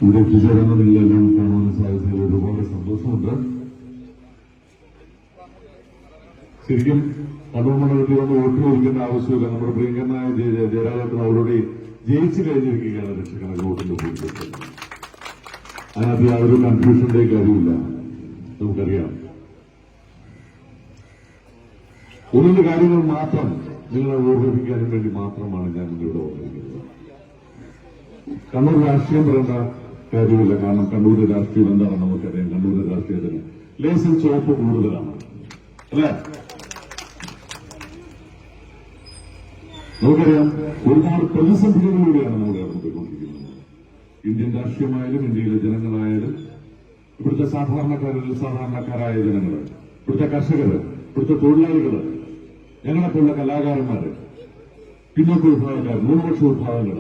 ഇവിടെ എത്തിച്ചേർന്ന് നിങ്ങളെല്ലാം കാണുവാൻ സാധിച്ചതിൽ ഒരുപാട് സന്തോഷമുണ്ട്. ശരിക്കും കണ്ണൂർ മണ്ഡലത്തിൽ വന്ന് വോട്ട് ചോദിക്കേണ്ട ആവശ്യമില്ല. നമ്മുടെ പ്രിയങ്കരനായ ജയരാജേട്ടൻ അവരോട് ജയിച്ചു കഴിഞ്ഞിരിക്കുകയാണ് ലക്ഷക്കണക്കിന് വോട്ടിന്റെ ഭൂരിപക്ഷം. അതിനകത്ത് യാതൊരു കൺഫ്യൂഷന്റെ കാര്യമില്ല. നമുക്കറിയാം. ഒന്നിന്റെ കാര്യങ്ങൾ മാത്രം നിങ്ങളെ ഓർമ്മിപ്പിക്കാനും വേണ്ടി മാത്രമാണ് ഞാൻ ഇവിടെ വന്നിരിക്കുന്നത്. കണ്ണൂർ രാഷ്ട്രീയം പറയേണ്ട കാര്യമില്ല. കാരണം കണ്ണൂരിന്റെ രാഷ്ട്രീയം എന്താണ് നമുക്കറിയാം. കണ്ണൂരിന്റെ രാഷ്ട്രീയത്തിന് ലേശം ചുവപ്പ് കൂടുതലാണ്, അല്ലേ? നമുക്കറിയാം ഒരുപാട് പ്രതിസന്ധികളിലൂടെയാണ് നമ്മൾ കടന്നുപോയിക്കൊണ്ടിരിക്കുന്നത്. ഇന്ത്യൻ രാഷ്ട്രീയമായാലും ഇന്ത്യയിലെ ജനങ്ങളായാലും ഇവിടുത്തെ സാധാരണക്കാരായ ജനങ്ങൾ, ഇവിടുത്തെ കർഷകർ, ഇവിടുത്തെ തൊഴിലാളികൾ, ഞങ്ങളെപ്പോലുള്ള കലാകാരന്മാര്, പിന്നോക്ക വിഭാഗക്കാർ, ന്യൂനപക്ഷ വിഭാഗങ്ങൾ,